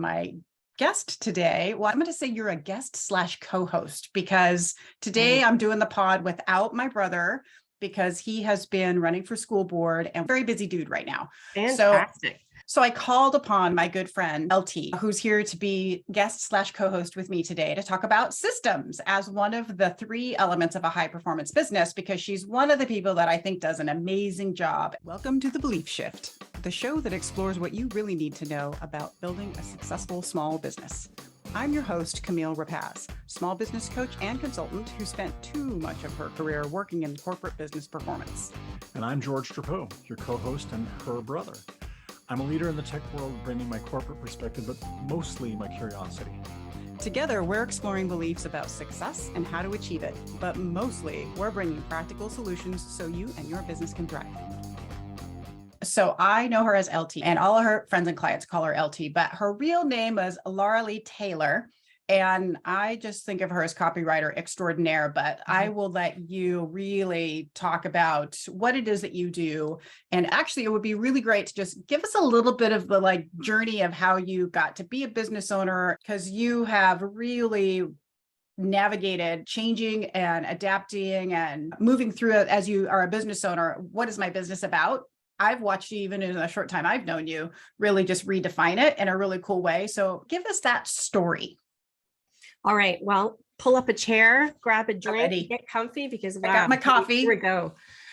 My guest today, well, I'm going to say you're a guest slash co-host because today I'm doing the pod without my brother because he has been running for school board and very busy dude right now. Fantastic. So I called upon my good friend, LT, who's here to be guest slash co-host with me today to talk about systems as one of the three elements of a high performance business, because she's one of the people that I think does an amazing job. Welcome to The Belief Shift, the show that explores what you really need to know about building a successful small business. I'm your host, Camille, Rapacz, small business coach and consultant who spent too much of her career working in corporate business performance. And I'm George Drapeau, your co-host and her brother. I'm a leader in the tech world, bringing my corporate perspective, but mostly my curiosity. Together, we're exploring beliefs about success and how to achieve it, but mostly we're bringing practical solutions so you and your business can thrive. So I know her as LT, and all of her friends and clients call her LT, but her real name is Lara Lee Taylor. And I just think of her as copywriter extraordinaire, but I will let you really talk about what it is that you do. And actually, it would be really great to just give us a little bit of the journey of how you got to be a business owner, because you have really navigated changing and adapting and moving through it as you are a business owner. What is my business about? I've watched you, even in a short time I've known you, really just redefine it in a really cool way. So give us that story. All right. Well, pull up a chair, grab a drink, get comfy because I got my coffee. Here we go.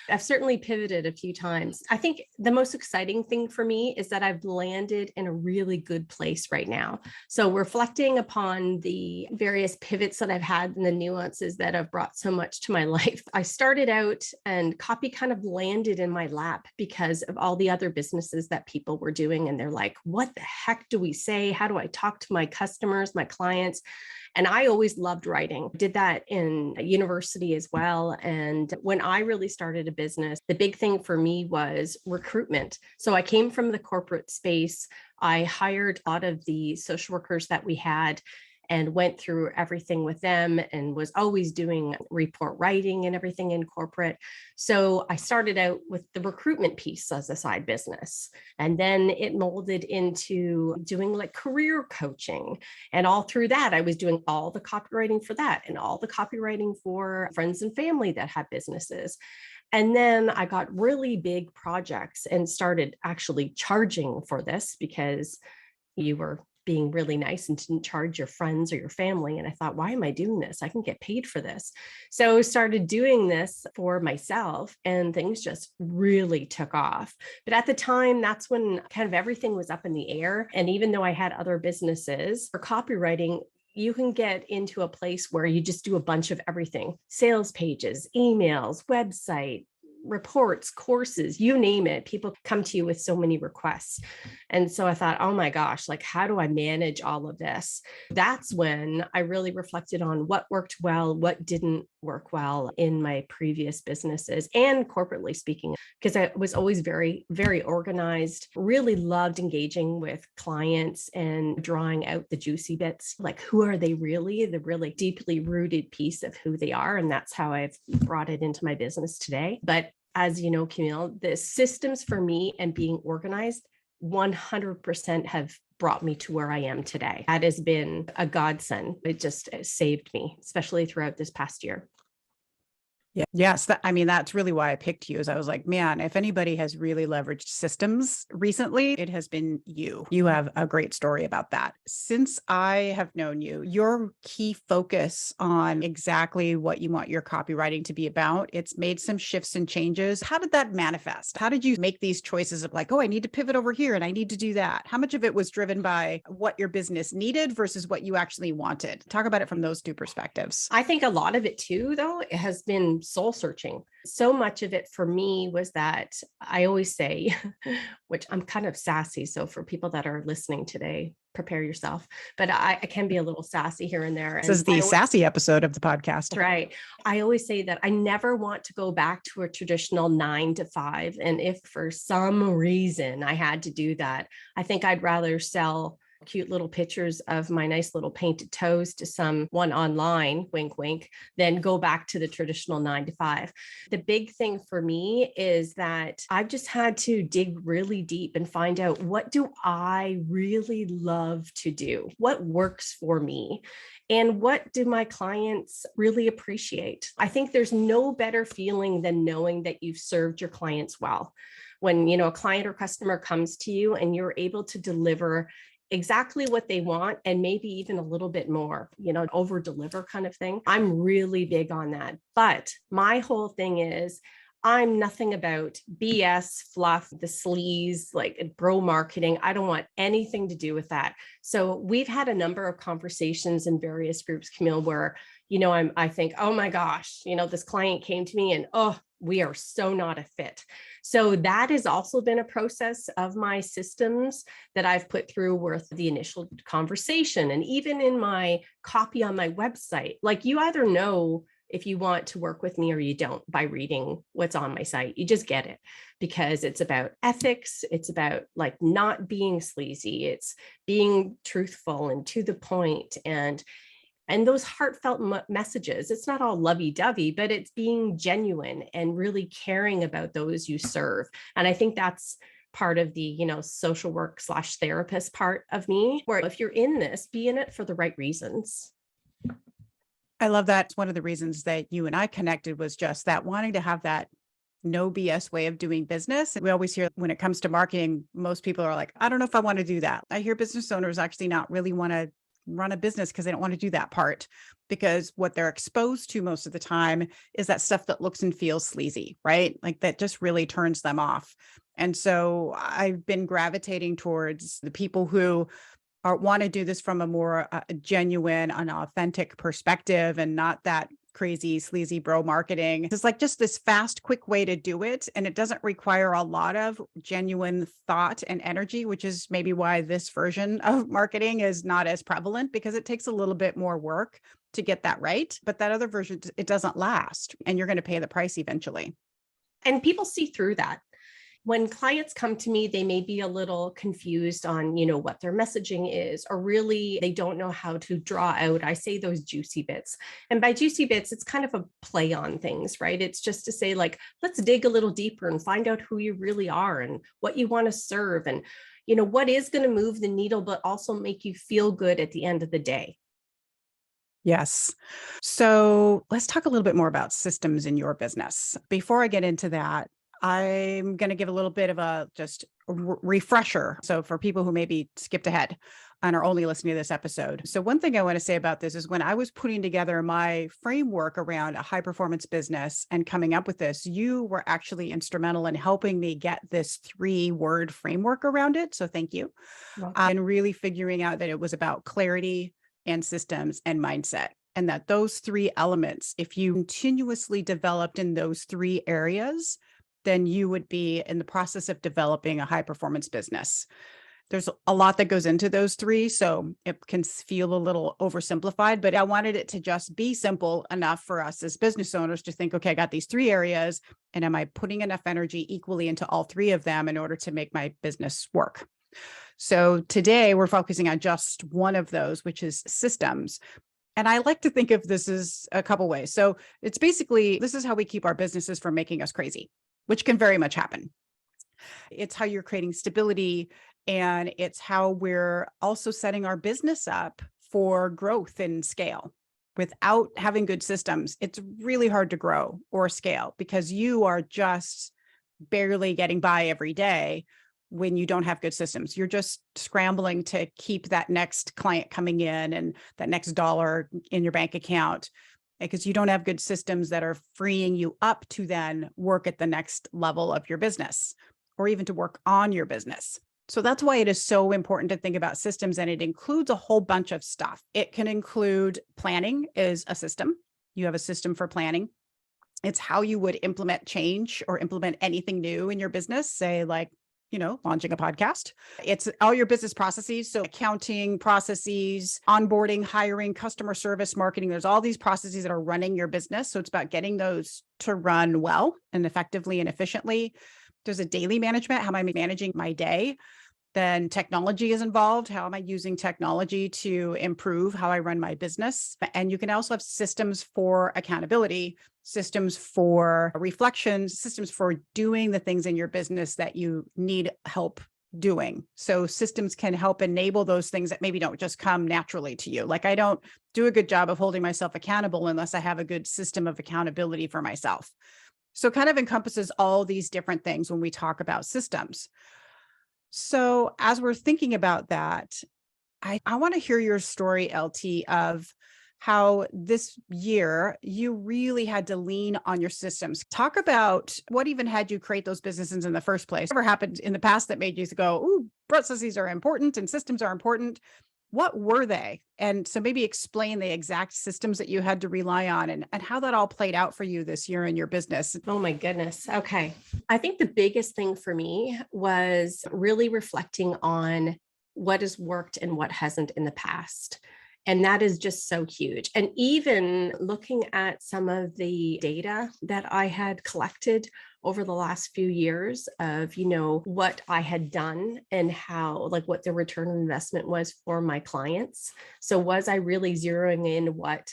I've certainly pivoted a few times. I think the most exciting thing for me is that I've landed in a really good place right now. So reflecting upon the various pivots that I've had and the nuances that have brought so much to my life, I started out and copy kind of landed in my lap because of all the other businesses that people were doing. And they're like, what the heck do we say? How do I talk to my customers, my clients? And I always loved writing. Did that in university as well. And when I really started a business, the big thing for me was recruitment. So I came from the corporate space. I hired a lot of the social workers that we had and went through everything with them and was always doing report writing and everything in corporate. So I started out with the recruitment piece as a side business. And then it molded into doing like career coaching. And all through that, I was doing all the copywriting for that and all the copywriting for friends and family that had businesses. And then I got really big projects and started actually charging for this because you were being really nice and didn't charge your friends or your family. And I thought, why am I doing this? I can get paid for this. So I started doing this for myself and things just really took off. But at the time, that's when kind of everything was up in the air. And even though I had other businesses for copywriting, you can get into a place where you just do a bunch of everything: sales pages, emails, website, reports, courses, you name it. People come to you with so many requests. And so I thought, oh my gosh, like, how do I manage all of this? That's when I really reflected on what worked well, what didn't work well in my previous businesses and corporately speaking, because I was always very, very organized, really loved engaging with clients and drawing out the juicy bits, like who are they really, the really deeply rooted piece of who they are. And that's how I've brought it into my business today. But as you know, Camille, the systems for me and being organized 100% have brought me to where I am today. That has been a godsend. It just saved me, especially throughout this past year. Yeah. Yes. That's really why I picked you, is I was like, man, if anybody has really leveraged systems recently, it has been you. You have a great story about that. Since I have known you, your key focus on exactly what you want your copywriting to be about, it's made some shifts and changes. How did that manifest? How did you make these choices of like, oh, I need to pivot over here and I need to do that? How much of it was driven by what your business needed versus what you actually wanted? Talk about it from those two perspectives. I think a lot of it too, though, it has been soul searching. So much of it for me was that I always say, which I'm kind of sassy. So for people that are listening today, prepare yourself. But I can be a little sassy here and there. This is the sassy episode of the podcast. Right. I always say that I never want to go back to a traditional 9 to 5. And if for some reason I had to do that, I think I'd rather sell cute little pictures of my nice little painted toes to someone online, wink, wink, then go back to the traditional 9 to 5. The big thing for me is that I've just had to dig really deep and find out, what do I really love to do? What works for me? And what do my clients really appreciate? I think there's no better feeling than knowing that you've served your clients well. When, a client or customer comes to you and you're able to deliver exactly what they want and maybe even a little bit more, over deliver kind of thing. I'm really big on that. But my whole thing is, I'm nothing about BS, fluff, the sleaze, like bro marketing. I don't want anything to do with that. So we've had a number of conversations in various groups, Camille, where, I think, oh my gosh, this client came to me and, oh, we are so not a fit. So that has also been a process of my systems that I've put through with the initial conversation. And even in my copy on my website, like, you either know if you want to work with me or you don't by reading what's on my site. You just get it, because it's about ethics. It's about like not being sleazy. It's being truthful and to the point, and those heartfelt messages. It's not all lovey-dovey, but it's being genuine and really caring about those you serve. And I think that's part of the, social work / therapist part of me, where if you're in this, be in it for the right reasons. I love that. One of the reasons that you and I connected was just that, wanting to have that no BS way of doing business. And we always hear, when it comes to marketing, most people are like, I don't know if I want to do that. I hear business owners actually not really want to run a business because they don't want to do that part, because what they're exposed to most of the time is that stuff that looks and feels sleazy, right? Like that just really turns them off. And so I've been gravitating towards the people who want to do this from a more genuine and authentic perspective, and not that crazy sleazy bro marketing. It's like just this fast, quick way to do it. And it doesn't require a lot of genuine thought and energy, which is maybe why this version of marketing is not as prevalent, because it takes a little bit more work to get that right. But that other version, it doesn't last, and you're going to pay the price eventually. And people see through that. When clients come to me, they may be a little confused on, what their messaging is, or really they don't know how to draw out, I say, those juicy bits. And by juicy bits, it's kind of a play on things, right? It's just to say, like, let's dig a little deeper and find out who you really are and what you want to serve, and, what is going to move the needle, but also make you feel good at the end of the day. Yes. So let's talk a little bit more about systems in your business. Before I get into that, I'm going to give a little bit of a just refresher. So for people who maybe skipped ahead and are only listening to this episode. So one thing I want to say about this is, when I was putting together my framework around a high performance business and coming up with this, you were actually instrumental in helping me get this 3-word framework around it. So thank you. And really figuring out that it was about clarity and systems and mindset. And that those 3 elements, if you continuously developed in those 3 areas, then you would be in the process of developing a high performance business. There's a lot that goes into those 3, so it can feel a little oversimplified, but I wanted it to just be simple enough for us as business owners to think, okay, I got these 3 areas, and am I putting enough energy equally into all 3 of them in order to make my business work? So today we're focusing on just one of those, which is systems. And I like to think of this as a couple ways. So it's basically, this is how we keep our businesses from making us crazy, which can very much happen. It's how you're creating stability, and it's how we're also setting our business up for growth and scale. Without having good systems, it's really hard to grow or scale, because you are just barely getting by every day when you don't have good systems. You're just scrambling to keep that next client coming in and that next dollar in your bank account, because you don't have good systems that are freeing you up to then work at the next level of your business, or even to work on your business. So that's why it is so important to think about systems, and it includes a whole bunch of stuff. It can include planning is a system. You have a system for planning. It's how you would implement change or implement anything new in your business, say like, launching a podcast. It's all your business processes. So accounting processes, onboarding, hiring, customer service, marketing. There's all these processes that are running your business. So it's about getting those to run well and effectively and efficiently. There's a daily management. How am I managing my day? Then technology is involved. How am I using technology to improve how I run my business? And you can also have systems for accountability, systems for reflection, systems for doing the things in your business that you need help doing. So systems can help enable those things that maybe don't just come naturally to you. Like I don't do a good job of holding myself accountable unless I have a good system of accountability for myself. So it kind of encompasses all these different things when we talk about systems. So as we're thinking about that, I want to hear your story, LT, of how this year you really had to lean on your systems. Talk about what even had you create those businesses in the first place. Whatever happened in the past that made you go, ooh, processes are important and systems are important. What were they? And so maybe explain the exact systems that you had to rely on and how that all played out for you this year in your business. Oh my goodness. Okay. I think the biggest thing for me was really reflecting on what has worked and what hasn't in the past. And that is just so huge. And even looking at some of the data that I had collected over the last few years of, what I had done and how, like what the return on investment was for my clients. So was I really zeroing in what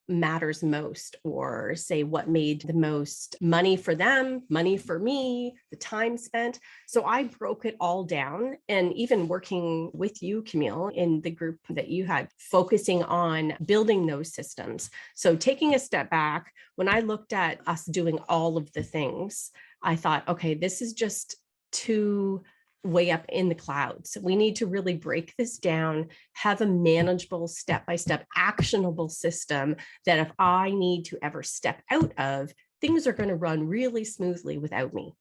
matters most, or say what made the most money for them, money for me, the time spent. So I broke it all down. And even working with you, Camille, in the group that you had, focusing on building those systems. So taking a step back, when I looked at us doing all of the things, I thought, okay, this is just too way up in the clouds. We need to really break this down, have a manageable step-by-step actionable system that if I need to ever step out of, things are going to run really smoothly without me.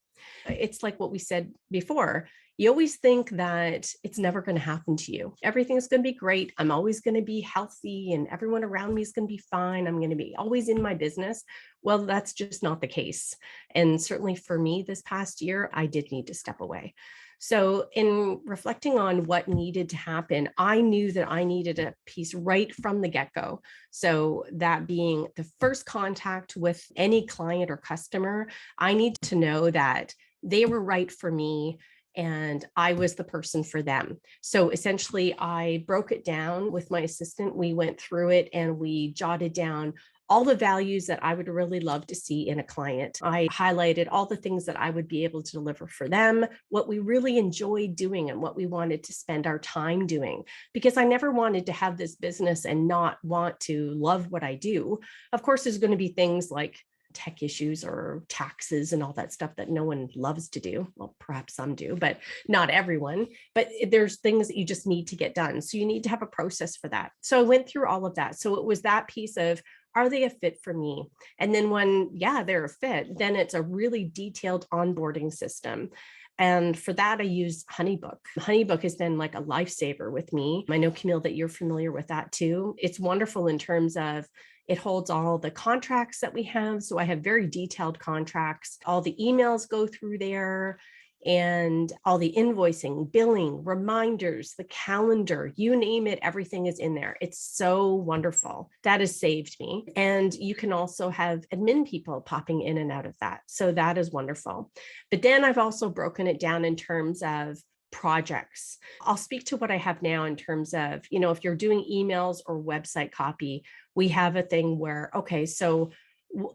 It's like what we said before. You always think that it's never going to happen to you. Everything's going to be great. I'm always going to be healthy and everyone around me is going to be fine. I'm going to be always in my business. Well, that's just not the case. And certainly for me this past year, I did need to step away. So in reflecting on what needed to happen, I knew that I needed a piece right from the get-go. So that being the first contact with any client or customer, I need to know that they were right for me and I was the person for them. So essentially, I broke it down with my assistant. We went through it and we jotted down all the values that I would really love to see in a client. I highlighted all the things that I would be able to deliver for them, what we really enjoyed doing and what we wanted to spend our time doing, because I never wanted to have this business and not want to love what I do. Of course, there's going to be things like tech issues or taxes and all that stuff that no one loves to do. Well, perhaps some do, but not everyone. But there's things that you just need to get done. So you need to have a process for that. So I went through all of that. So it was that piece of, are they a fit for me? And then when, they're a fit, then it's a really detailed onboarding system. And for that, I use HoneyBook. HoneyBook has been like a lifesaver with me. I know, Camille, that you're familiar with that too. It's wonderful in terms of it holds all the contracts that we have. So I have very detailed contracts. All the emails go through there and all the invoicing, billing, reminders, the calendar, you name it, everything is in there. It's so wonderful. That has saved me. And you can also have admin people popping in and out of that. So that is wonderful. But then I've also broken it down in terms of projects. I'll speak to what I have now in terms of, if you're doing emails or website copy, we have a thing where, okay, so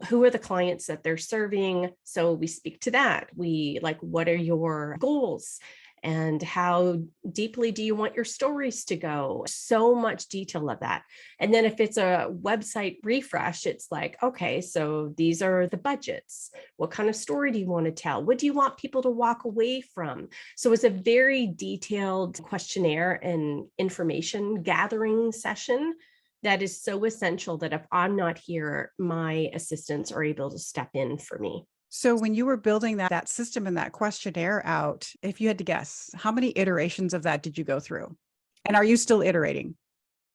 who are the clients that they're serving? So we speak to that. We like, what are your goals? And how deeply do you want your stories to go? So much detail of that. And then if it's a website refresh, it's like, okay, so these are the budgets. What kind of story do you want to tell? What do you want people to walk away from? So it's a very detailed questionnaire and information gathering session that is so essential that if I'm not here, my assistants are able to step in for me. So when you were building that system and that questionnaire out, if you had to guess, how many iterations of that did you go through? And are you still iterating?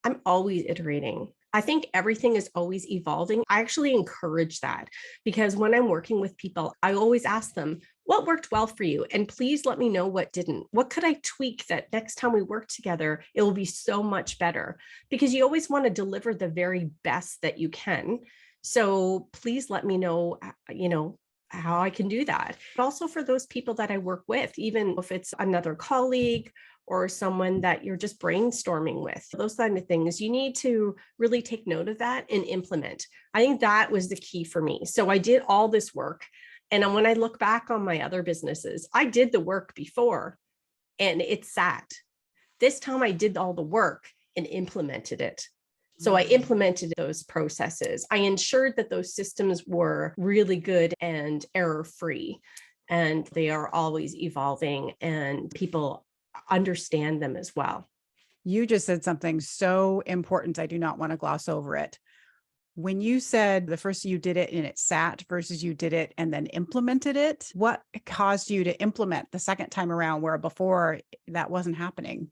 I'm always iterating. I think everything is always evolving. I actually encourage that because when I'm working with people, I always ask them, what worked well for you? And please let me know what didn't. What could I tweak that next time we work together, it will be so much better? Because you always want to deliver the very best that you can. So please let me know, how I can do that. But also for those people that I work with, even if it's another colleague or someone that you're just brainstorming with, those kind of things, you need to really take note of that and implement. I think that was the key for me. So I did all this work. And when I look back on my other businesses, I did the work before and it sat. This time I did all the work and implemented it. So I implemented those processes. I ensured that those systems were really good and error-free, and they are always evolving and people understand them as well. You just said something so important. I do not want to gloss over it. When you said the first you did it and it sat versus you did it and then implemented it, what caused you to implement the second time around where before that wasn't happening?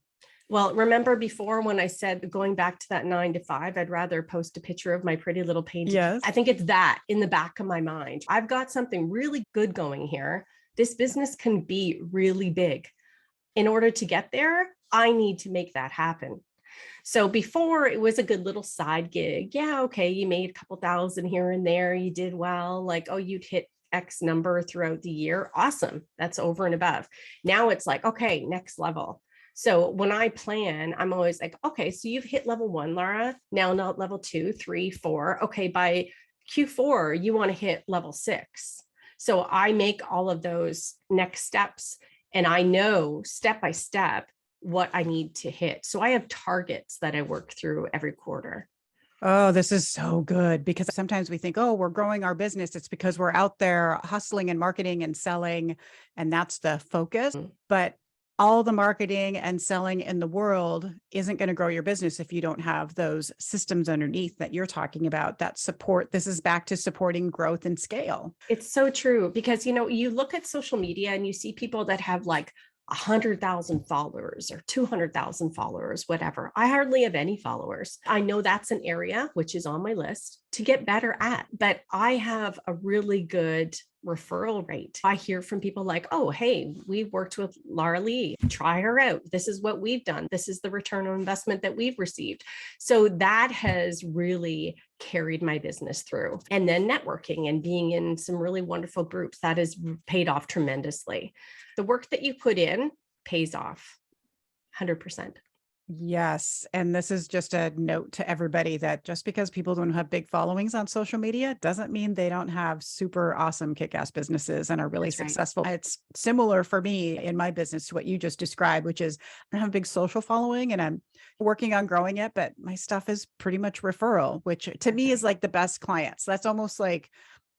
Well, remember before when I said going back to that 9 to 5, I'd rather post a picture of my pretty little painting. Yes. I think it's that in the back of my mind. I've got something really good going here. This business can be really big. In order to get there, I need to make that happen. So before it was a good little side gig. Yeah, okay, you made a couple thousand here and there. You did well, like, oh, you'd hit X number throughout the year. Awesome. That's over and above. Now it's like, okay, next level. So when I plan, I'm always like, okay, so you've hit level 1, Lara, now not level 2, 3, 4. Okay, by Q4, you want to hit level 6. So I make all of those next steps and I know step by step what I need to hit. So I have targets that I work through every quarter. Oh, this is so good because sometimes we think, oh, we're growing our business. It's because we're out there hustling and marketing and selling, and that's the focus. But all the marketing and selling in the world isn't going to grow your business if you don't have those systems underneath that you're talking about that support. This is back to supporting growth and scale. It's so true because, you look at social media and you see people that have like 100,000 followers or 200,000 followers, whatever. I hardly have any followers. I know that's an area which is on my list to get better at, but I have a really good referral rate. I hear from people like, oh, hey, we worked with Lara Lee, try her out. This is what we've done. This is the return on investment that we've received. So that has really carried my business through. And then networking and being in some really wonderful groups, that has paid off tremendously. The work that you put in pays off 100%. Yes. And this is just a note to everybody that just because people don't have big followings on social media doesn't mean they don't have super awesome kick-ass businesses and are really successful. Right. It's similar for me in my business to what you just described, which is I don't have a big social following and I'm working on growing it, but my stuff is pretty much referral, which to me is like the best clients. That's almost like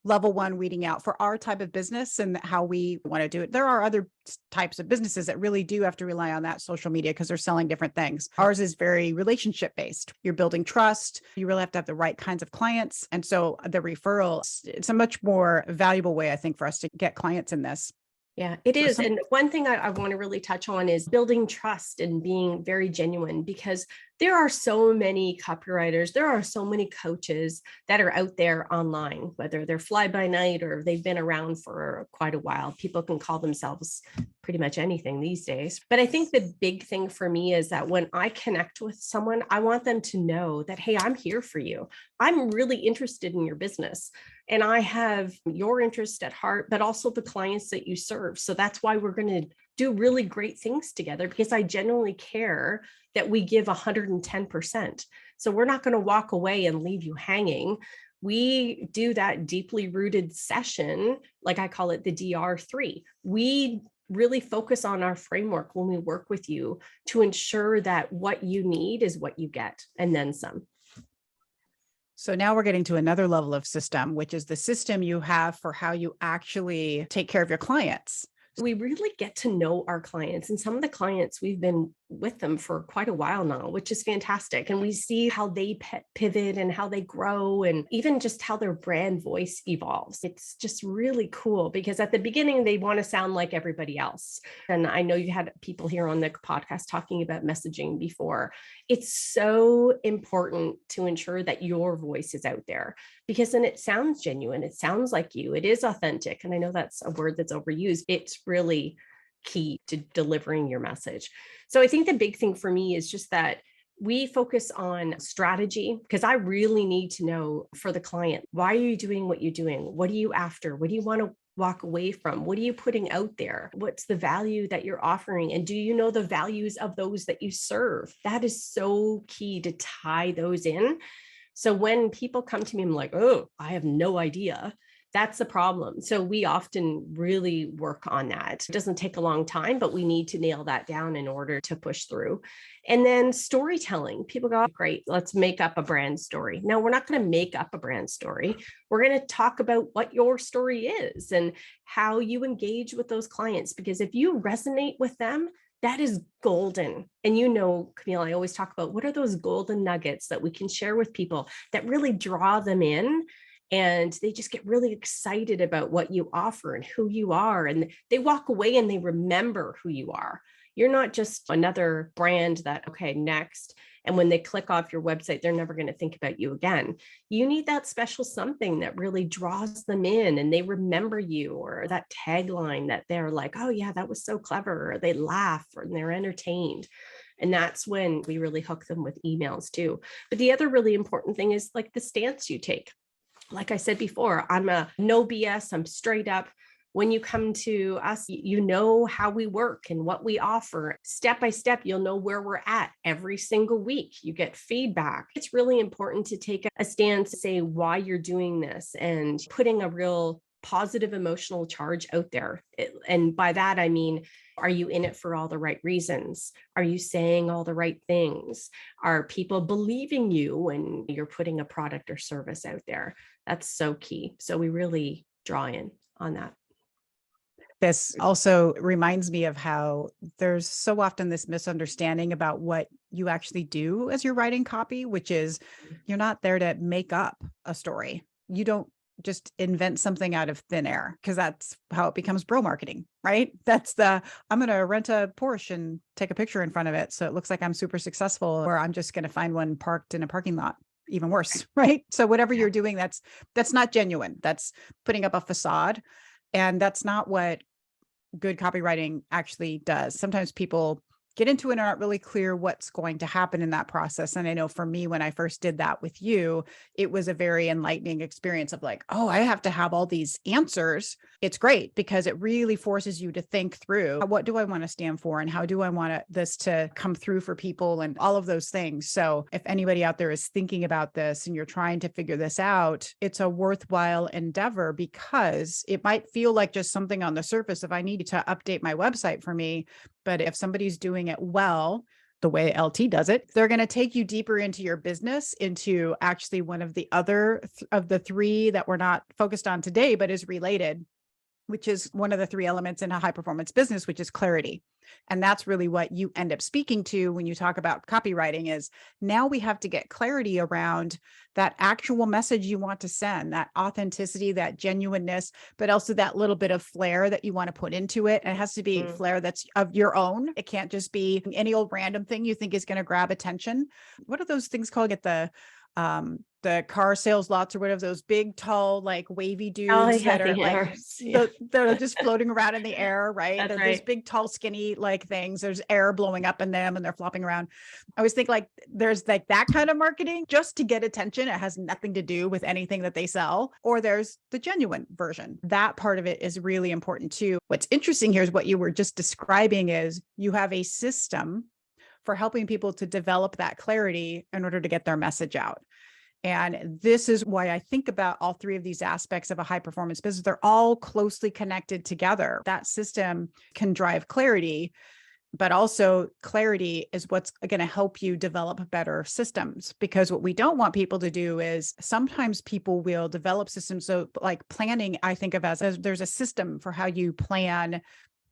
level 1 weeding out for our type of business and how we want to do it. There are other types of businesses that really do have to rely on that social media because they're selling different things. Ours is very relationship based. You're building trust. You really have to have the right kinds of clients. And so the referrals, it's a much more valuable way, I think, for us to get clients in this. Yeah, it is. And one thing I want to really touch on is building trust and being very genuine, because there are so many copywriters, there are so many coaches that are out there online, whether they're fly by night or they've been around for quite a while. People can call themselves pretty much anything these days. But I think the big thing for me is that when I connect with someone, I want them to know that, hey, I'm here for you. I'm really interested in your business. And I have your interest at heart, but also the clients that you serve. So that's why we're going to do really great things together, because I genuinely care that we give 110%. So we're not going to walk away and leave you hanging. We do that deeply rooted session, like I call it the DR3. We really focus on our framework when we work with you to ensure that what you need is what you get, and then some. So now we're getting to another level of system, which is the system you have for how you actually take care of your clients. We really get to know our clients, and some of the clients we've been with them for quite a while now, which is fantastic. And we see how they pivot and how they grow, and even just how their brand voice evolves. It's just really cool because at the beginning, they want to sound like everybody else. And I know you had people here on the podcast talking about messaging before. It's so important to ensure that your voice is out there, because then it sounds genuine. It sounds like you. It is authentic. And I know that's a word that's overused. It's really key to delivering your message. So I think the big thing for me is just that we focus on strategy, because I really need to know for the client, why are you doing what you're doing? What are you after? What do you want to walk away from? What are you putting out there? What's the value that you're offering? And do you know the values of those that you serve? That is so key to tie those in. So when people come to me, I'm like, oh, I have no idea. That's the problem. So we often really work on that. It doesn't take a long time, but we need to nail that down in order to push through. And then storytelling. People go, great, let's make up a brand story. No, we're not going to make up a brand story. We're going to talk about what your story is and how you engage with those clients. Because if you resonate with them, that is golden. And you know, Camille, I always talk about what are those golden nuggets that we can share with people that really draw them in. And they just get really excited about what you offer and who you are. And they walk away and they remember who you are. You're not just another brand that, okay, next. And when they click off your website, they're never going to think about you again. You need that special something that really draws them in and they remember you, or that tagline that they're like, oh yeah, that was so clever, or they laugh or they're entertained. And that's when we really hook them with emails too. But the other really important thing is like the stance you take. Like I said before, I'm a no BS, I'm straight up. When you come to us, you know how we work and what we offer. Step by step, you'll know where we're at every single week. You get feedback. It's really important to take a stance to say why you're doing this and putting a real positive emotional charge out there. And by that, I mean, are you in it for all the right reasons? Are you saying all the right things? Are people believing you when you're putting a product or service out there? That's so key. So we really draw in on that. This also reminds me of how there's so often this misunderstanding about what you actually do as you're writing copy, which is you're not there to make up a story. You don't just invent something out of thin air, because that's how it becomes bro marketing, right? That's I'm going to rent a Porsche and take a picture in front of it so it looks like I'm super successful, or I'm just going to find one parked in a parking lot. Even worse, right? So whatever you're doing, that's not genuine. That's putting up a facade. And that's not what good copywriting actually does. Sometimes people get into it and aren't really clear what's going to happen in that process. And I know for me, when I first did that with you, it was a very enlightening experience of like, oh, I have to have all these answers. It's great because it really forces you to think through, what do I want to stand for? And how do I want this to come through for people and all of those things. So if anybody out there is thinking about this and you're trying to figure this out, it's a worthwhile endeavor, because it might feel like just something on the surface. If I need to update my website for me, but if somebody's doing it well, the way LT does it, they're going to take you deeper into your business, into actually one of the other of the three that we're not focused on today, but is related, which is one of the three elements in a high performance business, which is clarity. And that's really what you end up speaking to when you talk about copywriting. Is now we have to get clarity around that actual message you want to send, that authenticity, that genuineness, but also that little bit of flair that you want to put into it. It has to be flair that's of your own. It can't just be any old random thing you think is going to grab attention. What are those things called at the car sales lots or whatever, those big, tall, like wavy dudes that are like, they're just floating around in the air, right? That's Those right. big, tall, skinny like things. There's air blowing up in them and they're flopping around. I always think like there's like that kind of marketing just to get attention. It has nothing to do with anything that they sell. Or there's the genuine version. That part of it is really important too. What's interesting here is what you were just describing is you have a system for helping people to develop that clarity in order to get their message out. And this is why I think about all three of these aspects of a high performance business. They're all closely connected together. That system can drive clarity, but also clarity is what's going to help you develop better systems. Because what we don't want people to do is sometimes people will develop systems. So like planning, I think of as there's a system for how you plan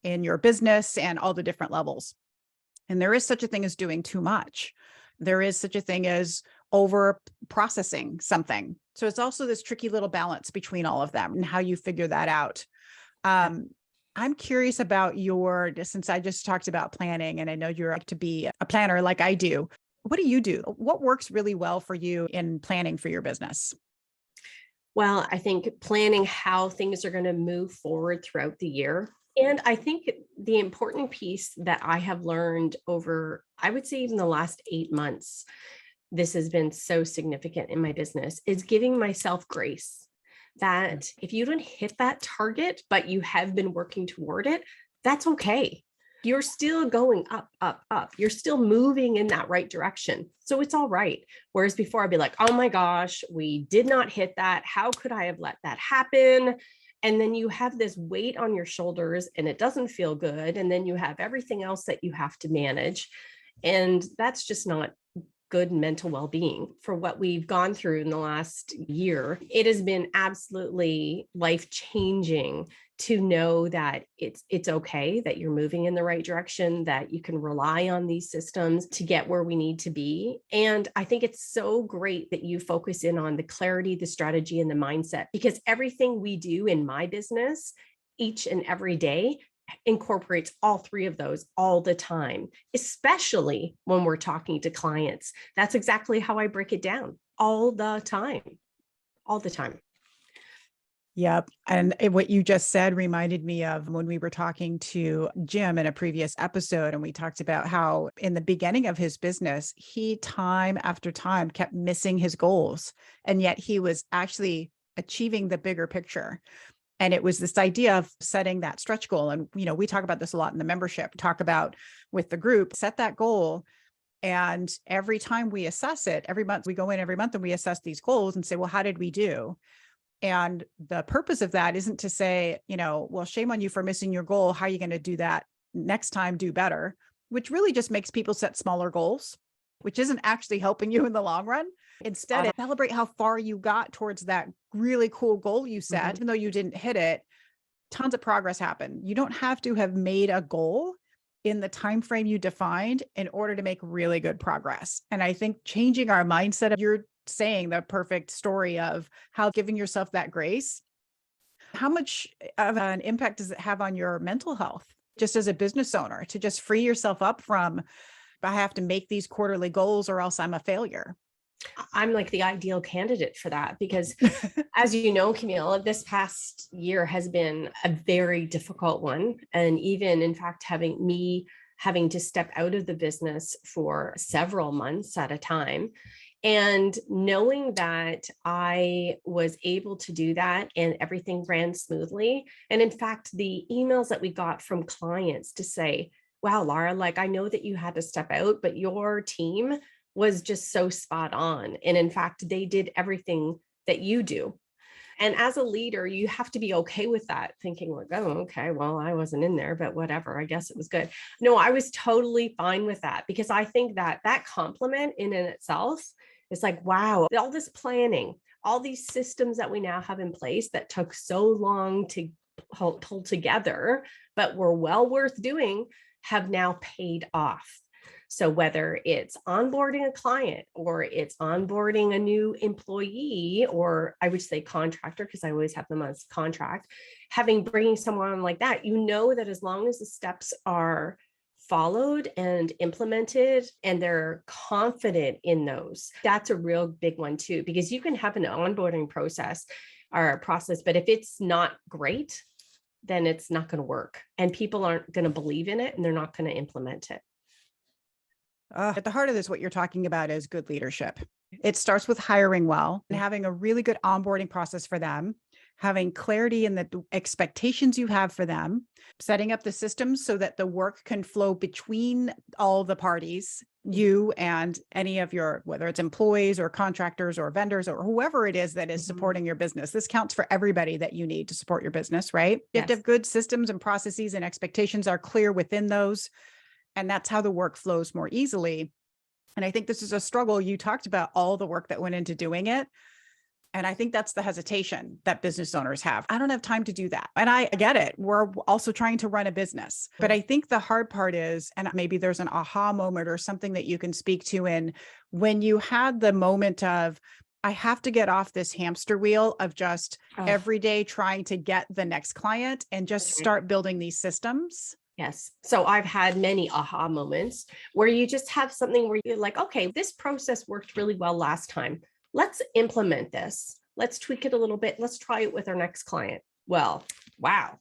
in your business and all the different levels. And there is such a thing as doing too much. There is such a thing as over processing something. So it's also this tricky little balance between all of them and how you figure that out. I'm curious about since I just talked about planning and I know you're like to be a planner like I do. What do you do? What works really well for you in planning for your business? Well, I think planning how things are going to move forward throughout the year. And I think the important piece that I have learned over, I would say even the last 8 months, this has been so significant in my business, is giving myself grace. that if you don't hit that target, but you have been working toward it, that's okay. You're still going up, up, up. You're still moving in that right direction. So it's all right. Whereas before I'd be like, oh my gosh, we did not hit that. How could I have let that happen? And then you have this weight on your shoulders and it doesn't feel good. And then you have everything else that you have to manage. And that's just not good mental well-being. For what we've gone through in the last year, it has been absolutely life-changing to know that it's okay, that you're moving in the right direction, that you can rely on these systems to get where we need to be. And I think it's so great that you focus in on the clarity, the strategy, and the mindset, because everything we do in my business each and every day incorporates all three of those all the time, especially when we're talking to clients. That's exactly how I break it down all the time, all the time. Yep. And what you just said reminded me of when we were talking to Jim in a previous episode, and we talked about how in the beginning of his business, he time after time kept missing his goals, and yet he was actually achieving the bigger picture. And it was this idea of setting that stretch goal. And, we talk about this a lot in the membership, talk about with the group, set that goal. And every time we assess it, every month we go in every month and we assess these goals and say, well, how did we do? And the purpose of that isn't to say, well, shame on you for missing your goal. How are you going to do that next time? Do better, which really just makes people set smaller goals, which isn't actually helping you in the long run. Instead, celebrate how far you got towards that really cool goal you set, even though you didn't hit it. Tons of progress happened. You don't have to have made a goal in the time frame you defined in order to make really good progress. And I think changing our mindset, you're saying the perfect story of how giving yourself that grace, how much of an impact does it have on your mental health, just as a business owner, to just free yourself up from, I have to make these quarterly goals or else I'm a failure. I'm like the ideal candidate for that because as you know, Camille, this past year has been a very difficult one. And even in fact, having to step out of the business for several months at a time. And knowing that I was able to do that and everything ran smoothly. And in fact, the emails that we got from clients to say, wow, Lara, I know that you had to step out, but your team was just so spot on. And in fact, they did everything that you do. And as a leader, you have to be okay with that, thinking oh, okay, well, I wasn't in there, but whatever, I guess it was good. No, I was totally fine with that because I think that compliment in itself is wow, all this planning, all these systems that we now have in place that took so long to hold together, but were well worth doing, have now paid off. So whether it's onboarding a client or it's onboarding a new employee, or I would say contractor, because I always have them as contract, bringing someone on like that, that as long as the steps are followed and implemented and they're confident in those, that's a real big one too, because you can have an onboarding process, but if it's not great, then it's not going to work and people aren't going to believe in it and they're not going to implement it. At the heart of this, what you're talking about is good leadership. It starts with hiring well and having a really good onboarding process for them, having clarity in the expectations you have for them, setting up the systems so that the work can flow between all the parties, you and any of your, whether it's employees or contractors or vendors or whoever it is that is supporting your business. This counts for everybody that you need to support your business, right? You have to have good systems and processes, and expectations are clear within those. And that's how the work flows more easily. And I think this is a struggle. You talked about all the work that went into doing it. And I think that's the hesitation that business owners have. I don't have time to do that. And I get it. We're also trying to run a business. But I think the hard part is, and maybe there's an aha moment or something that you can speak to in when you had the moment of, I have to get off this hamster wheel of just every day trying to get the next client and just start building these systems. Yes. So I've had many aha moments where you just have something where you're like, okay, this process worked really well last time. Let's implement this. Let's tweak it a little bit. Let's try it with our next client. Well, wow.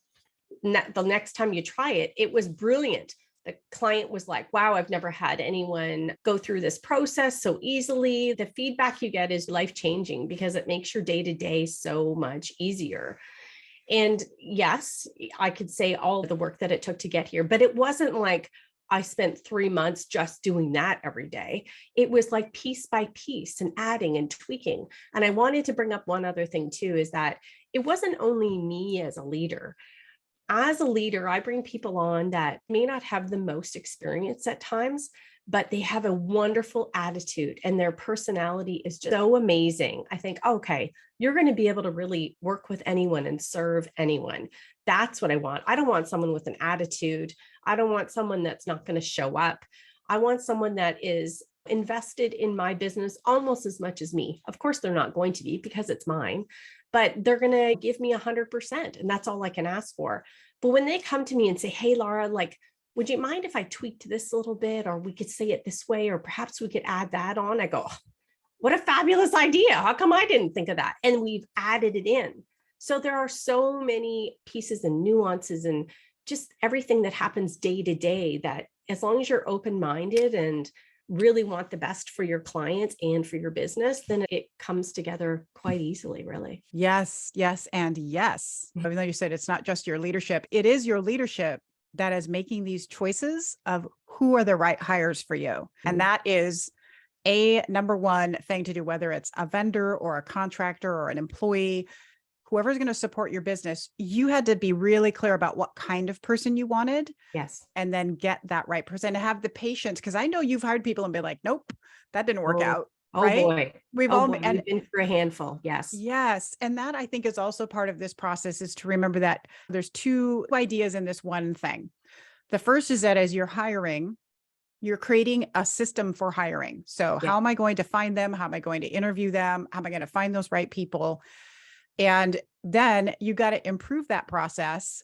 The next time you try it, it was brilliant. The client was like, wow, I've never had anyone go through this process so easily. The feedback you get is life-changing because it makes your day-to-day so much easier. And yes, I could say all of the work that it took to get here, but it wasn't like I spent 3 months just doing that every day. It was like piece by piece and adding and tweaking. And I wanted to bring up one other thing too, is that it wasn't only me as a leader. As a leader, I bring people on that may not have the most experience at times, but they have a wonderful attitude and their personality is just so amazing. I think, okay, you're going to be able to really work with anyone and serve anyone. That's what I want. I don't want someone with an attitude. I don't want someone that's not going to show up. I want someone that is invested in my business almost as much as me. Of course, they're not going to be because it's mine, but they're going to give me 100%. And that's all I can ask for. But when they come to me and say, hey, Lara, like, would you mind if I tweaked this a little bit, or we could say it this way, or perhaps we could add that on? I go, oh, what a fabulous idea. How come I didn't think of that? And we've added it in. So there are so many pieces and nuances and just everything that happens day to day that as long as you're open-minded and really want the best for your clients and for your business, then it comes together quite easily, really. Yes, yes, and yes. Even though you said it's not just your leadership, it is your leadership that is making these choices of who are the right hires for you. And that is a number one thing to do, whether it's a vendor or a contractor or an employee, whoever's going to support your business, you had to be really clear about what kind of person you wanted. Yes. And then get that right person, to have the patience. Cause I know you've hired people and been like, nope, that didn't work out. Oh right? boy. We've Oh all, boy. and We've been through a handful. Yes. yes. And that I think is also part of this process, is to remember that there's two ideas in this one thing. The first is that as you're hiring, you're creating a system for hiring. So how am I going to find them? How am I going to interview them? How am I going to find those right people? And then you got to improve that process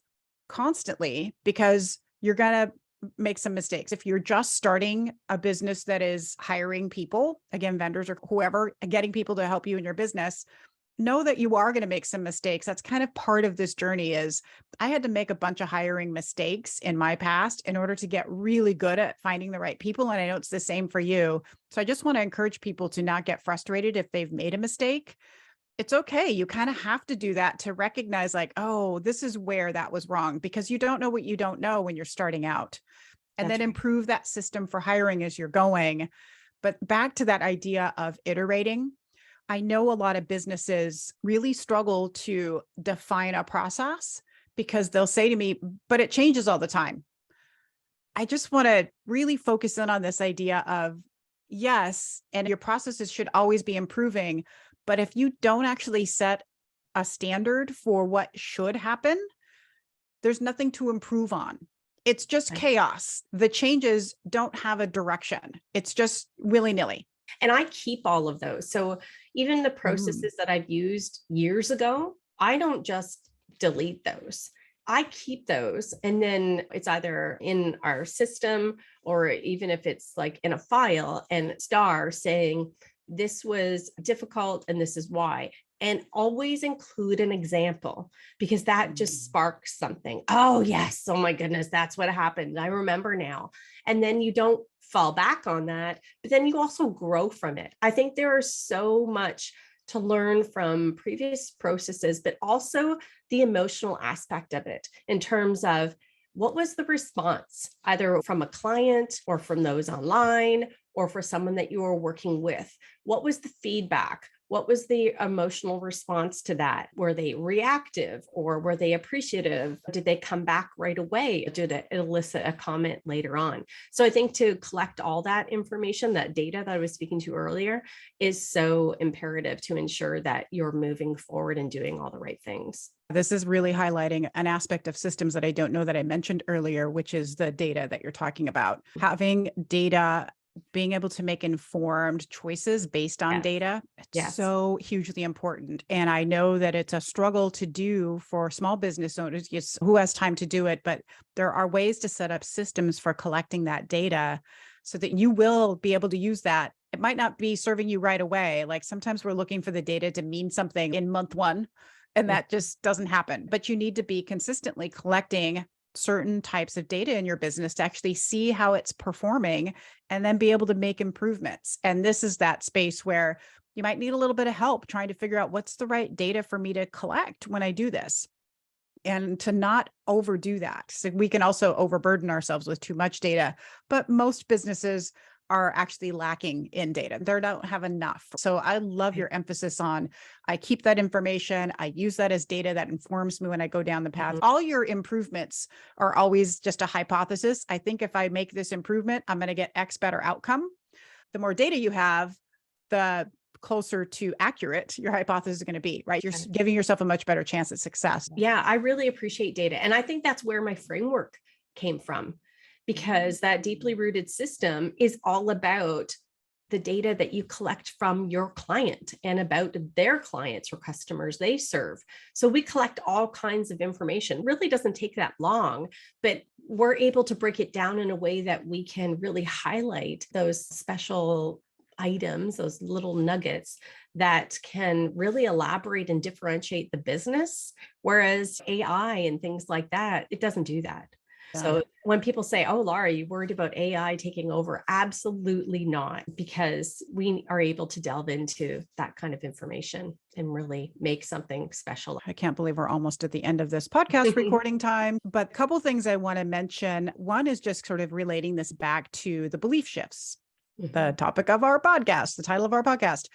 constantly, because you're going to make some mistakes. If you're just starting a business that is hiring people, again, vendors or whoever, getting people to help you in your business, know that you are going to make some mistakes. That's kind of part of this journey. Is I had to make a bunch of hiring mistakes in my past in order to get really good at finding the right people. And I know it's the same for you. So I just want to encourage people to not get frustrated if they've made a mistake. It's okay. You kind of have to do that to recognize like, oh, this is where that was wrong, because you don't know what you don't know when you're starting out. And then improve that system for hiring as you're going. But back to that idea of iterating, I know a lot of businesses really struggle to define a process, because they'll say to me, but it changes all the time. I just want to really focus in on this idea of, yes, and your processes should always be improving. But if you don't actually set a standard for what should happen, there's nothing to improve on. It's just chaos. The changes don't have a direction. It's just willy-nilly. And I keep all of those. So even the processes that I've used years ago, I don't just delete those. I keep those. And then it's either in our system, or even if it's like in a file, and star saying, this was difficult and this is why. And always include an example, because that just sparks something. Oh, yes. Oh, my goodness. That's what happened. I remember now. And then you don't fall back on that, but then you also grow from it. I think there is so much to learn from previous processes, but also the emotional aspect of it in terms of what was the response, either from a client or from those online or for someone that you were working with. What was the feedback? What was the emotional response to that? Were they reactive or were they appreciative? Did they come back right away? Did it elicit a comment later on? So I think to collect all that information, that data that I was speaking to earlier, is so imperative to ensure that you're moving forward and doing all the right things. This is really highlighting an aspect of systems that I don't know that I mentioned earlier, which is the data that you're talking about. Having data, being able to make informed choices based on data, it's so hugely important. And I know that it's a struggle to do for small business owners, yes, who has time to do it, but there are ways to set up systems for collecting that data so that you will be able to use that. It might not be serving you right away. Like sometimes we're looking for the data to mean something in month one, and that just doesn't happen. But you need to be consistently collecting certain types of data in your business to actually see how it's performing and then be able to make improvements. And this is that space where you might need a little bit of help trying to figure out what's the right data for me to collect when I do this, and to not overdo that. So we can also overburden ourselves with too much data, but most businesses are actually lacking in data. They don't have enough. So I love your emphasis on, I keep that information. I use that as data that informs me when I go down the path. All your improvements are always just a hypothesis. I think if I make this improvement, I'm going to get X better outcome. The more data you have, the closer to accurate your hypothesis is going to be, right? You're giving yourself a much better chance at success. Yeah, I really appreciate data. And I think that's where my framework came from, because that deeply rooted system is all about the data that you collect from your client and about their clients or customers they serve. So we collect all kinds of information. It really doesn't take that long, but we're able to break it down in a way that we can really highlight those special items, those little nuggets that can really elaborate and differentiate the business. Whereas AI and things like that, it doesn't do that. Yeah. So when people say, oh, Lara, you worried about AI taking over? Absolutely not, because we are able to delve into that kind of information and really make something special. I can't believe we're almost at the end of this podcast recording time, but a couple things I want to mention. One is just sort of relating this back to the belief shifts, the topic of our podcast, the title of our podcast.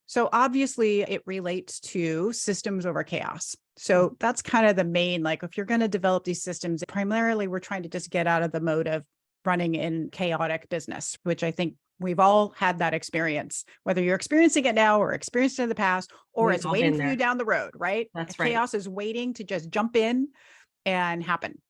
So obviously it relates to systems over chaos. So that's kind of the main, like if you're going to develop these systems, primarily we're trying to just get out of the mode of running in chaotic business, which I think we've all had that experience, whether you're experiencing it now or experienced it in the past, or it's waiting for you down the road, right? That's right. Chaos is waiting to just jump in and happen.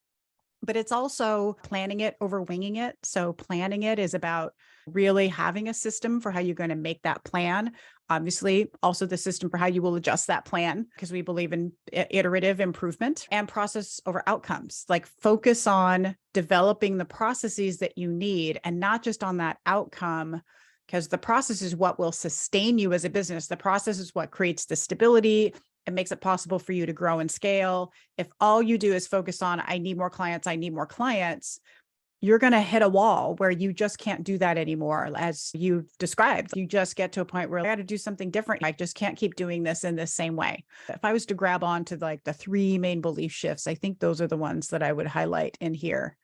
But it's also planning it over winging it. So planning it is about really having a system for how you're going to make that plan. Obviously, also the system for how you will adjust that plan, because we believe in iterative improvement, and process over outcomes. Like focus on developing the processes that you need and not just on that outcome, because the process is what will sustain you as a business. The process is what creates the stability. It makes it possible for you to grow and scale. If all you do is focus on, I need more clients, you're going to hit a wall where you just can't do that anymore. As you've described, you just get to a point where I got to do something different. I just can't keep doing this in the same way. If I was to grab on to like the three main belief shifts, I think those are the ones that I would highlight in here.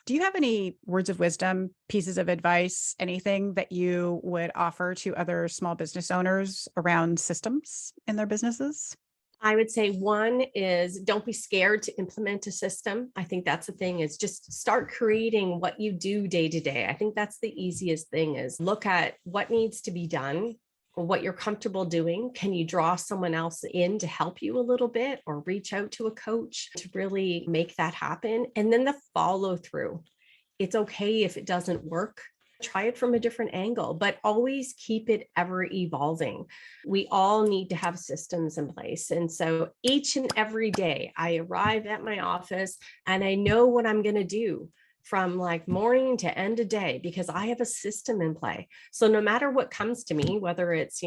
Do you have any words of wisdom, pieces of advice, anything that you would offer to other small business owners around systems in their businesses? I would say one is don't be scared to implement a system. I think that's the thing, is just start creating what you do day to day. I think that's the easiest thing, is look at what needs to be done or what you're comfortable doing. Can you draw someone else in to help you a little bit, or reach out to a coach to really make that happen? And then the follow through. It's okay if it doesn't work. Try it from a different angle, but always keep it ever evolving. We all need to have systems in place. And so each and every day I arrive at my office and I know what I'm going to do from like morning to end of day, because I have a system in play. So no matter what comes to me, whether it's,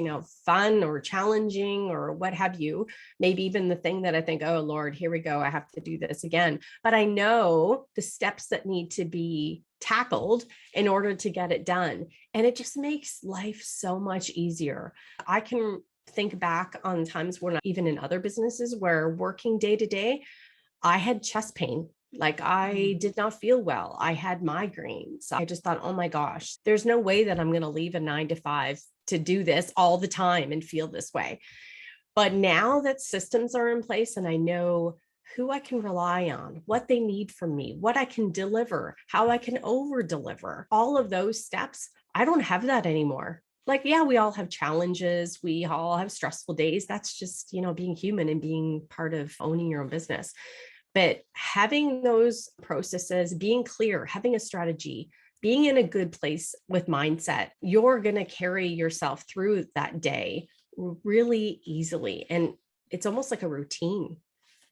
fun or challenging or what have you, maybe even the thing that I think, oh Lord, here we go, I have to do this again. But I know the steps that need to be tackled in order to get it done. And it just makes life so much easier. I can think back on times when, even in other businesses where working day to day, I had chest pain. Like I did not feel well. I had migraines. I just thought, oh my gosh, there's no way that I'm going to leave a 9 to 5 to do this all the time and feel this way. But now that systems are in place and I know who I can rely on, what they need from me, what I can deliver, how I can over deliver, all of those steps, I don't have that anymore. Like, yeah, we all have challenges. We all have stressful days. That's just, being human and being part of owning your own business. But having those processes, being clear, having a strategy, being in a good place with mindset, you're going to carry yourself through that day really easily. And it's almost like a routine,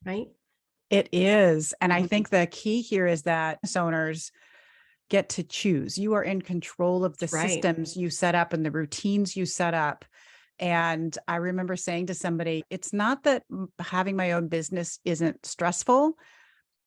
right? It is. And I think the key here is that business owners get to choose. You are in control of the systems you set up and the routines you set up. And I remember saying to somebody, it's not that having my own business isn't stressful.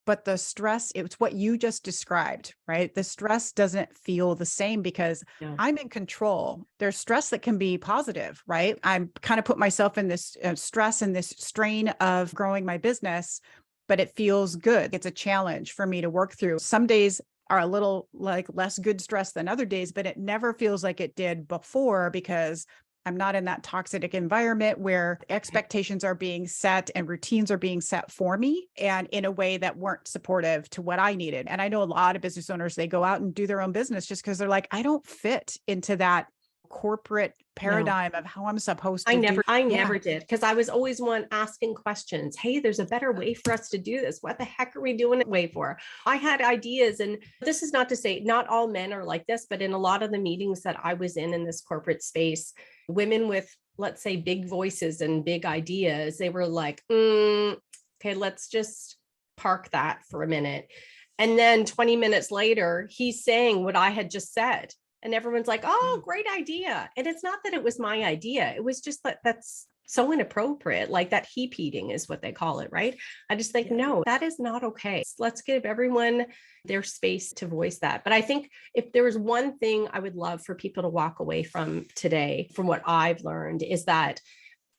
but the stress, it's what you just described, right? The stress doesn't feel the same because Yeah. I'm in control. There's stress that can be positive, right? I'm kind of put myself in this stress and this strain of growing my business, but it feels good. It's a challenge for me to work through. Some days are a little like less good stress than other days, but it never feels like it did before because I'm not in that toxic environment where expectations are being set and routines are being set for me and in a way that weren't supportive to what I needed. And I know a lot of business owners, they go out and do their own business just because they're like, I don't fit into that corporate paradigm of how I'm supposed to I Yeah. never did, because I was always one asking questions. Hey, there's a better way for us to do this. What the heck are we doing it way for? I had ideas, and this is not to say not all men are like this, but in a lot of the meetings that I was in this corporate space, women with, let's say, big voices and big ideas, they were like, okay, let's just park that for a minute. And then 20 minutes later, he's saying what I had just said. And everyone's like, oh, great idea. And it's not that it was my idea. It was just that that's so inappropriate. Like that heap eating is what they call it, right? I just think, no, that is not okay. Let's give everyone their space to voice that. But I think if there was one thing I would love for people to walk away from today, from what I've learned, is that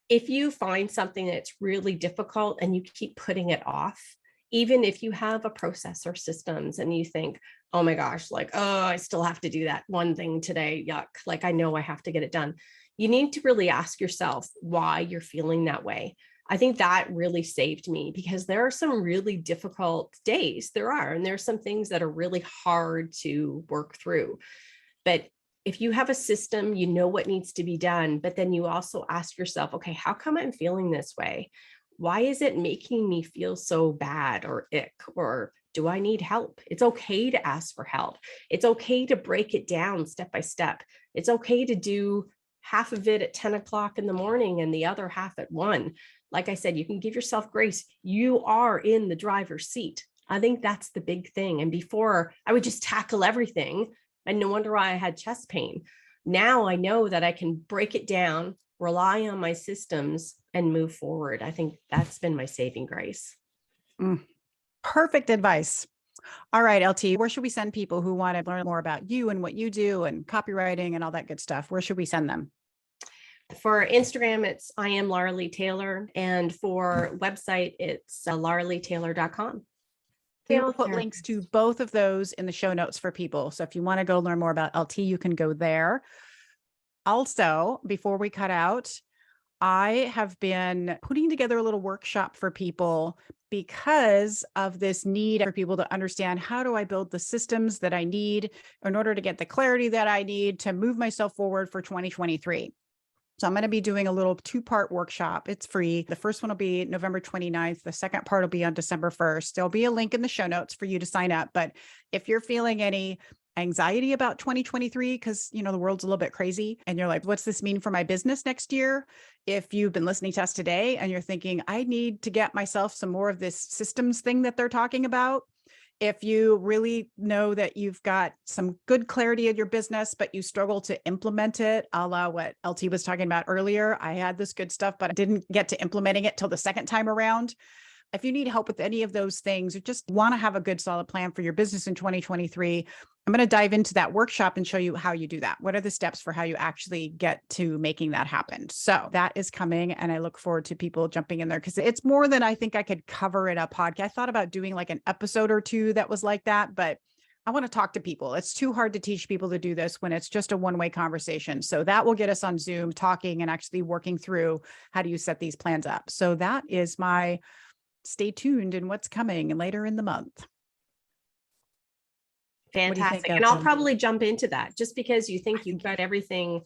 if you find something that's really difficult and you keep putting it off, even if you have a process or systems and you think, oh my gosh, like, oh, I still have to do that one thing today. Yuck. Like, I know I have to get it done. You need to really ask yourself why you're feeling that way. I think that really saved me because there are some really difficult days. And there's some things that are really hard to work through. But if you have a system, you know what needs to be done, but then you also ask yourself, okay, how come I'm feeling this way? Why is it making me feel so bad or ick? Or do I need help? It's okay to ask for help. It's okay to break it down step by step. It's okay to do half of it at 10 o'clock in the morning and the other half at 1. Like I said, you can give yourself grace. You are in the driver's seat. I think that's the big thing. And before, I would just tackle everything. And no wonder why I had chest pain. Now I know that I can break it down, rely on my systems, and move forward. I think that's been my saving grace. Perfect advice. All right, LT, where should we send people who want to learn more about you and what you do and copywriting and all that good stuff? Where should we send them? For Instagram, it's I am Lara Lee Taylor. And for website, it's laraleetaylor.com. We'll put links to both of those in the show notes for people. So if you want to go learn more about LT, you can go there. Also, before we cut out, I have been putting together a little workshop for people because of this need for people to understand, how do I build the systems that I need in order to get the clarity that I need to move myself forward for 2023. So I'm going to be doing a little 2-part workshop. It's free. The first one will be November 29th. The second part will be on December 1st. There'll be a link in the show notes for you to sign up. But if you're feeling any anxiety about 2023, because, the world's a little bit crazy and you're like, what's this mean for my business next year? If you've been listening to us today and you're thinking, I need to get myself some more of this systems thing that they're talking about. If you really know that you've got some good clarity in your business, but you struggle to implement it, a la what LT was talking about earlier, I had this good stuff, but I didn't get to implementing it till the second time around. If you need help with any of those things, or just want to have a good solid plan for your business in 2023, I'm going to dive into that workshop and show you how you do that. What are the steps for how you actually get to making that happen? So that is coming. And I look forward to people jumping in there because it's more than I think I could cover in a podcast. I thought about doing like an episode or 2 that was like that, but I want to talk to people. It's too hard to teach people to do this when it's just a one-way conversation. So that will get us on Zoom talking and actually working through how do you set these plans up. So that is my stay tuned in what's coming later in the month. Fantastic. And I'll probably jump into that just because you think you've got everything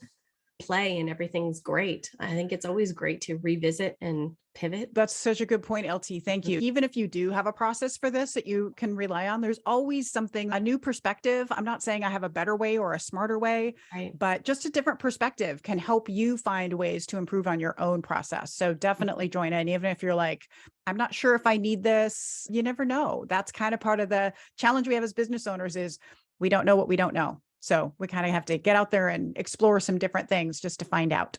play and everything's great. I think it's always great to revisit and pivot. That's such a good point, LT. Thank you. Even if you do have a process for this that you can rely on, there's always something, a new perspective. I'm not saying I have a better way or a smarter way, right, but just a different perspective can help you find ways to improve on your own process. So definitely join in, even if you're like, I'm not sure if I need this. You never know. That's kind of part of the challenge we have as business owners is we don't know what we don't know. So we kind of have to get out there and explore some different things just to find out.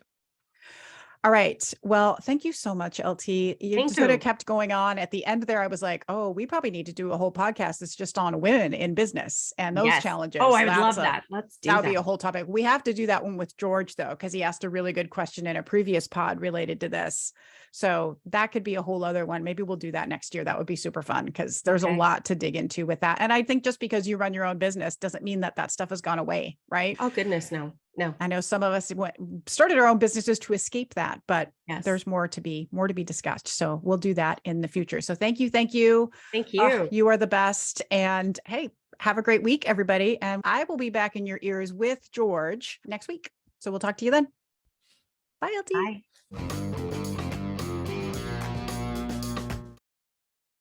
All right. Well, thank you so much, LT. You Thank just could have you. kept going on. At the end there, I was like, oh, we probably need to do a whole podcast that's just on women in business and those Yes. challenges. Oh, I would love That's that. Let's do that would that. be a whole topic. We have to do that one with George, though, because he asked a really good question in a previous pod related to this. So that could be a whole other one. Maybe we'll do that next year. That would be super fun because there's a Okay. lot to dig into with that. And I think just because you run your own business doesn't mean that that stuff has gone away, right? Oh, goodness. No. I know some of us started our own businesses to escape that, but Yes. there's more to be discussed. So we'll do that in the future. So thank you. Thank you. Thank you. You are the best. And hey, have a great week, everybody. And I will be back in your ears with George next week. So we'll talk to you then. Bye, LT. Bye.